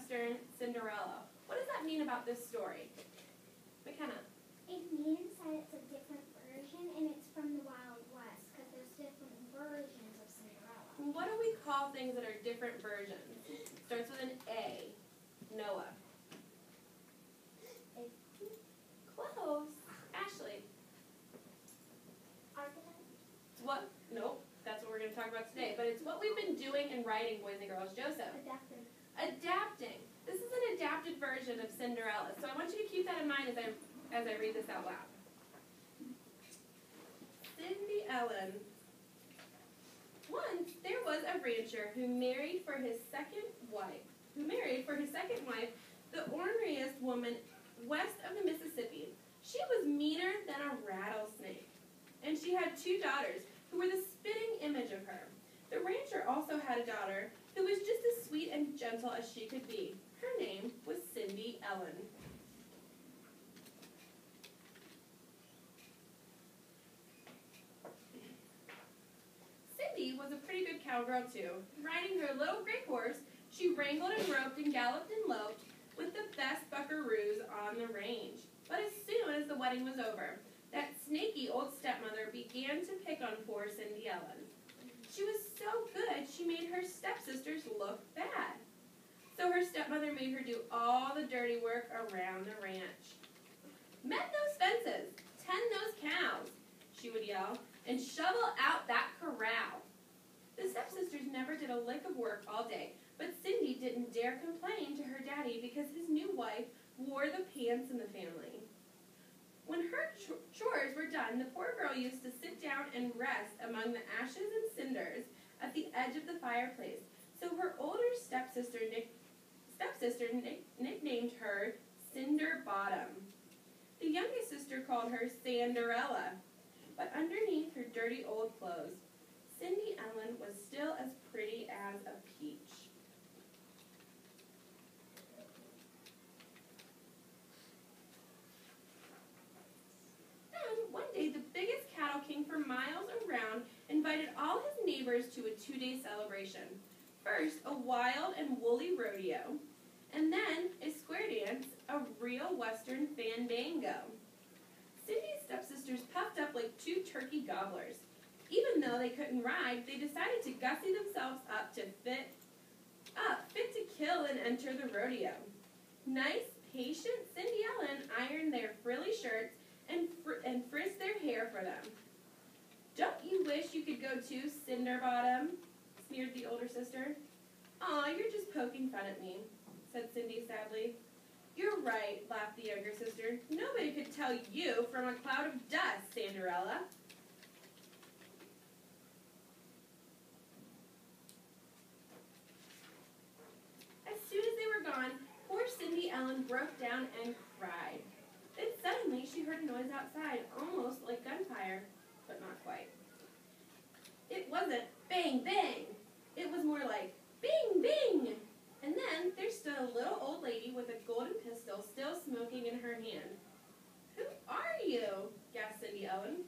Western Cinderella. What does that mean about this story? McKenna? It means that it's a different version and it's from the Wild West because there's different versions of Cinderella. What do we call things that are different versions? Starts with an A. Noah. Close. Ashley. Archetype? It's what? Nope. That's what we're going to talk about today. But it's what we've been doing in writing, boys and girls. Joseph. Adapted. Adapting. This is an adapted version of Cinderella. So I want you to keep that in mind as I read this out loud. Cindy Ellen. Once there was a rancher who married for his second wife, the orneriest woman west of the Mississippi. She was meaner than a rattlesnake, and she had 2 daughters who were the spitting image of her. The rancher also had a daughter who was just as sweet and gentle as she could be. Her name was Cindy Ellen. Cindy was a pretty good cowgirl too. Riding her little gray horse, she wrangled and roped and galloped and loped with the best buckaroos on the range. But as soon as the wedding was over, that snaky old stepmother began to pick on poor Cindy Ellen. She was so good, she made her stepsisters look bad. So her stepmother made her do all the dirty work around the ranch. "Mend those fences, tend those cows," she would yell, "and shovel out that corral." The stepsisters never did a lick of work all day, but Cindy didn't dare complain to her daddy because his new wife wore the pants in the family. When her chores were done, the poor girl used to sit down and rest among the ashes and cinders at the edge of the fireplace. So her older stepsister nicknamed her Cinder Bottom. The youngest sister called her Sanderella. But underneath her dirty old clothes, Cindy Ellen was still as pretty as a peach. Then, one day, the biggest cattle king for miles around invited all his neighbors to a 2-day celebration. First, a wild and woolly rodeo, and then a square dance, a real Western fandango. Cindy's stepsisters puffed up like 2 turkey gobblers. Even though they couldn't ride, they decided to gussy themselves up to fit to kill and enter the rodeo. Nice, patient Cindy Ellen ironed their frilly shirts and frizzed their hair for them. "Don't you wish you could go too, Cinderbottom?" sneered the older sister. "Aw, you're just poking fun at me," said Cindy sadly. "You're right," laughed the younger sister. "Nobody could tell you from a cloud of dust, Cinderella." As soon as they were gone, poor Cindy Ellen broke down and cried. Then suddenly she heard a noise outside, almost like gunfire, but not quite. It wasn't bang, bang. It was more like bing, bing. And then there stood a little old lady with a golden pistol still smoking in her hand. "Who are you?" gasped Cindy Ellen.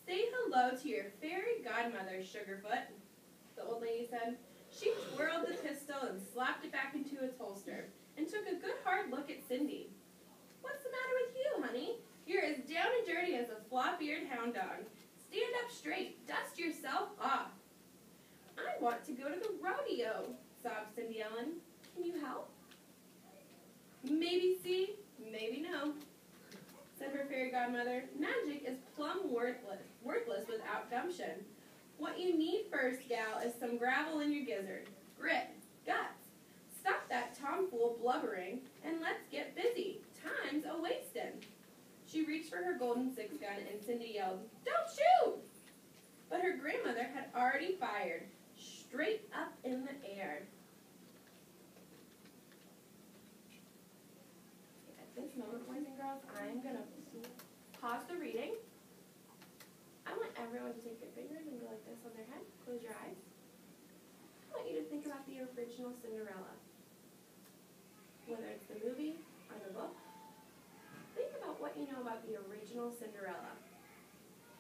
"Say hello to your fairy godmother, Sugarfoot," the old lady said. She twirled the pistol and slapped it back into its holster and took a good hard look at Cindy. "What's the matter with you, honey? You're as down and dirty as a flop-eared hound dog. Stand up straight. Dust yourself off." "I want to go to the rodeo," sobbed Cindy Ellen. "Can you help?" "Maybe see, maybe no," said her fairy godmother. "Magic is plumb worthless without gumption. What you need first, gal, is some gravel in your gizzard. Grit, guts. Stop that tomfool blubbering, and let's get busy. Time's a-wastin'." She reached for her golden 6-gun, and Cindy yelled, "Don't shoot!" But her grandmother had already fired, straight up in the air. At this moment, boys and girls, I'm going to pause the reading. I want everyone to take their fingers and go like this on their head. Close your eyes. I want you to think about the original Cinderella. Whether it's the movie or the book, think about what you know about the original Cinderella.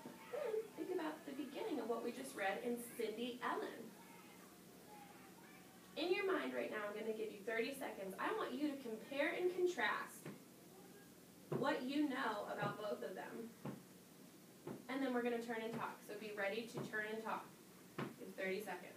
Then think about the beginning of what we just read in Cindy Ellen. in your mind right now, I'm going to give you 30 seconds. I want you to compare and contrast what you know about both of them. And then we're going to turn and talk. So be ready to turn and talk in 30 seconds.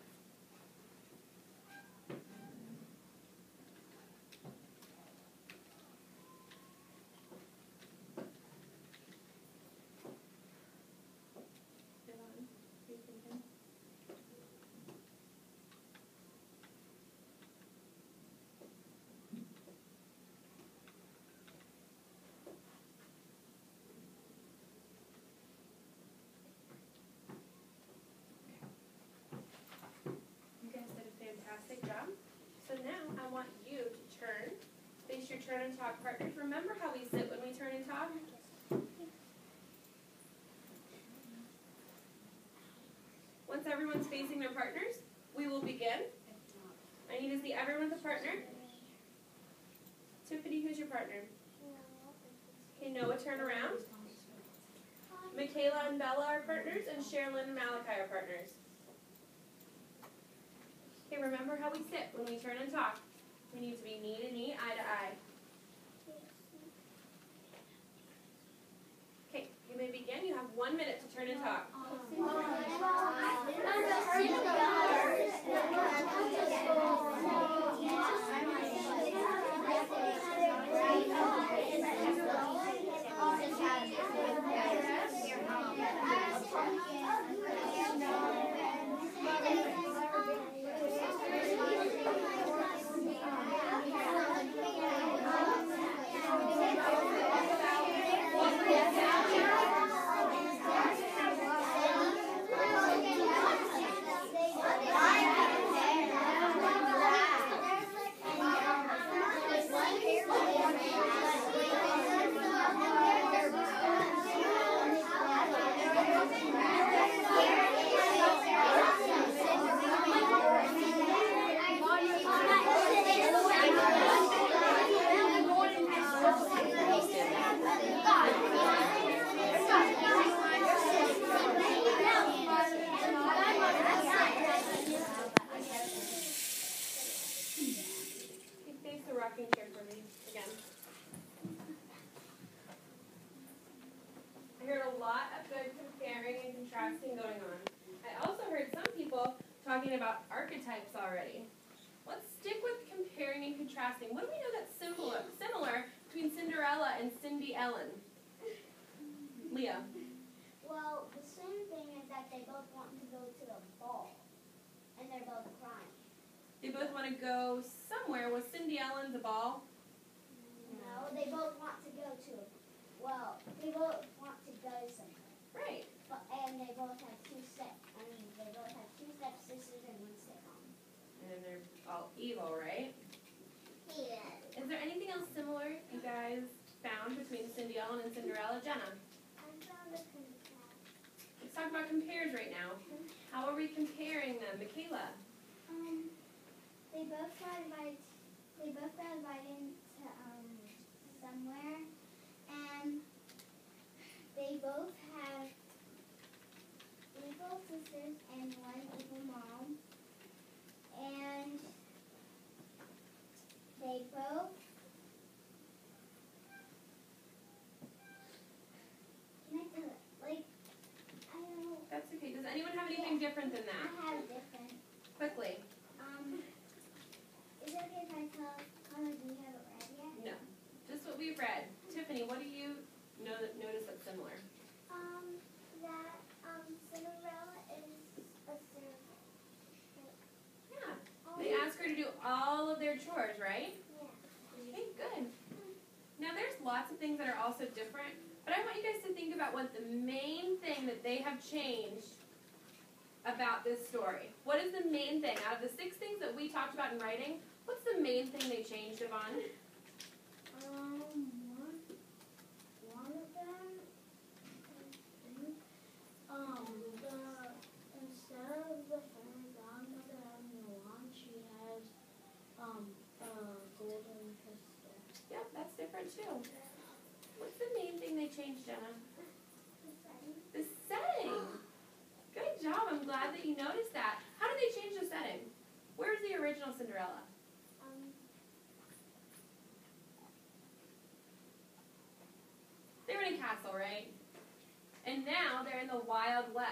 Fantastic job. So now I want you to turn, face your turn and talk partners. Remember how we sit when we turn and talk? Once everyone's facing their partners, we will begin. I need to see everyone with a partner. Tiffany, who's your partner? Okay, Noah, turn around. Michaela and Bella are partners, and Sherilyn and Malachi are partners. Okay, remember how we sit when we turn and talk. We need to be knee to knee, eye to eye. Okay, you may begin. You have 1 minute to turn and talk. Talking about archetypes already. Let's stick with comparing and contrasting. What do we know that's similar between Cinderella and Cindy Ellen? Leah. Well, the same thing is that they both want to go to the ball, and they're both crying. They both want to go somewhere. Was Cindy Ellen the ball? No, they both want to go to, well, they both want to go somewhere. Right. And they both have two stepsisters and one stepmom. And they're all evil, right? Yeah. Is there anything else similar you guys found between Cindy Ellen and Cinderella? Jenna? I found a contrast. Let's talk about compares right now. How are we comparing them? Michaela? They both got invited to somewhere, and they both have evil sisters and one evil mom, and they both, can I tell it? Like, I don't know. That's okay. Does anyone have anything different than that? I have different. Quickly. Is it okay if I tell Connor, do you have it read yet? No. Just what we've read. Tiffany, what do you notice that's similar? That Cinderella is a servant. Yeah. They ask her to do all of their chores, right? Yeah. Okay, good. Now there's lots of things that are also different, but I want you guys to think about what the main thing that they have changed about this story. What is the main thing? Out of the 6 things that we talked about in writing, what's the main thing they changed, Yvonne? One of them, instead of the fairy godmother having a wand, she has a golden pistol. Yep, that's different too. What's the main thing they changed, Jenna? The setting. Good job. I'm glad that you noticed that. How did they change the setting? Where's the original Cinderella? right? And now they're in the Wild West.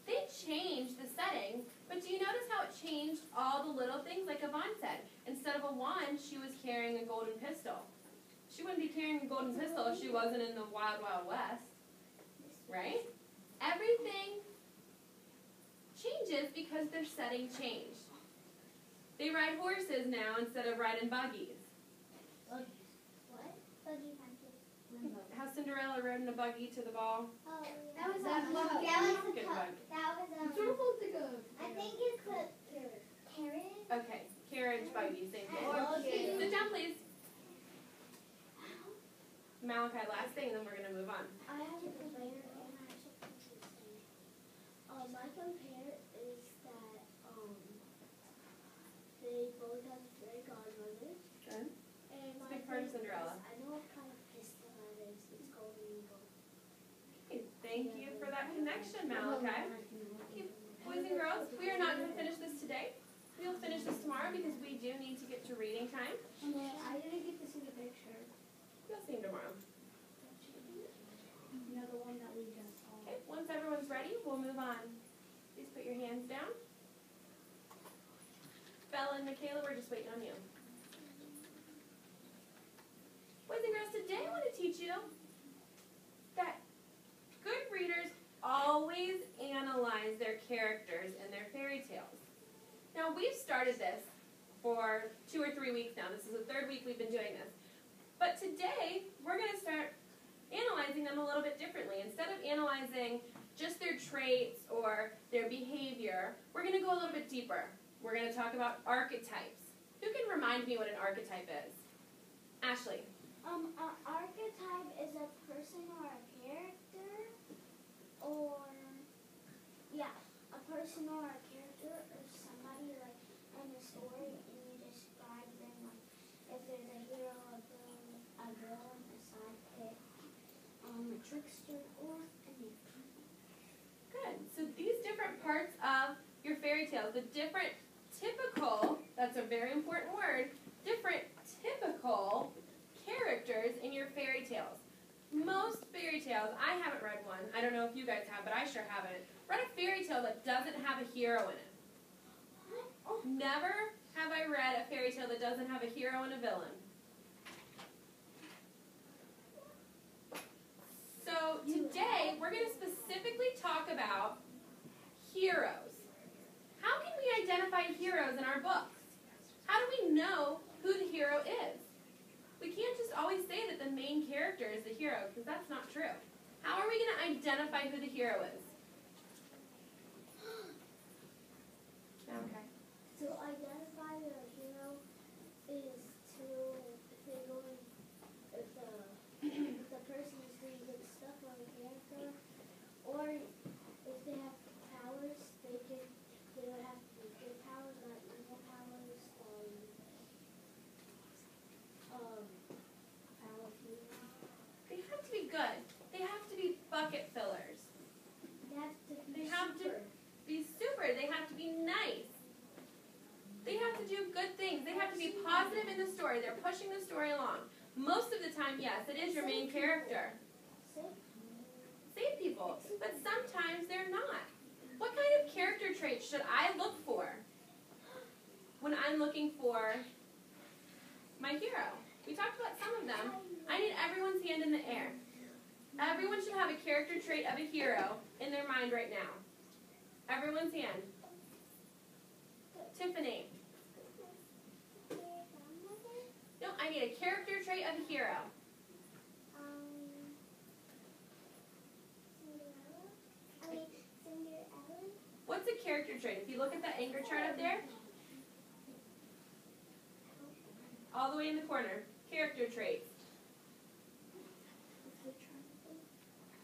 They changed the setting, but do you notice how it changed all the little things? Like Yvonne said, instead of a wand, she was carrying a golden pistol. She wouldn't be carrying a golden pistol if she wasn't in the Wild Wild West, right? Everything changes because their setting changed. They ride horses now instead of riding buggies. What? Buggy punches. How Cinderella rode in a buggy to the ball. Oh, That was that a was bug. Good bug. I think it's a carrot. Okay, carriage buggy, same thing. Okay. Sit down, please. Malachi, last thing, then we're going to move on. I have a compare and I have something to say. My compare is that they both have fairy godmothers. Good. And my Big part of thing Cinderella. is, I know what kind of pistol that is. It's golden eagle. Okay, thank you for that connection, Malachi. Okay, boys and girls, we are not going to finish this today. We'll finish this tomorrow because we do need to get to reading time. And then I didn't get to see the picture. You'll see him tomorrow. You know, the one that we just saw. Okay, once everyone's ready, we'll move on. Please put your hands down. Bella and Michaela, we're just waiting on you. Boys and girls, today I want to teach you that good readers always analyze their characters and their fairy tales. Now, we've started this for 2 or 3 weeks now. This is the 3rd week we've been doing this. But today, we're going to start analyzing them a little bit differently. Instead of analyzing just their traits or their behavior, we're going to go a little bit deeper. We're going to talk about archetypes. Who can remind me what an archetype is? Ashley. An archetype is a person or a character, or a person or a character or somebody like in a story, and you describe them like if there's a hero, a villain, a sidekick, a trickster, or a nymph. Good. So these different parts of your fairy tales, the different typical, that's a very important word, different typical characters in your fairy tales. Most fairy tales, I haven't read one, I don't know if you guys have, but I sure haven't, read a fairy tale that doesn't have a hero in it. Never have I read a fairy tale that doesn't have a hero and a villain. So today, we're going to specifically talk about heroes. How can we identify heroes in our books? How do we know who the hero is? We can't just always say that the main character is the hero, because that's not true. How are we going to identify who the hero is? Okay. To identify the hero is to, if the person is doing good stuff or a character, or if they have powers, they would have to be good powers, not evil powers, power hero. They have to be good. They have to be bucket fillers. They have to Be super. They have to be nice. They have to do good things. They have to be positive in the story. They're pushing the story along. Most of the time, yes, it is your main character. Save people. But sometimes they're not. What kind of character traits should I look for when I'm looking for my hero? We talked about some of them. I need everyone's hand in the air. Everyone should have a character trait of a hero in their mind right now. Everyone's hand. Tiffany. No, I need a character trait of a hero. Cinderella. What's a character trait? If you look at that anger chart up there, all the way in the corner. Character traits.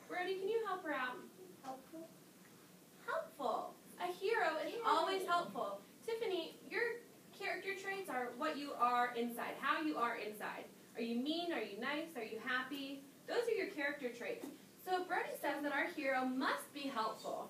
Brody, can you help her out? Helpful. Helpful. A hero is always helpful. Tiffany, your character traits are what you are inside, how you are inside. Are you mean? Are you nice? Are you happy? Those are your character traits. So Brody says that our hero must be helpful.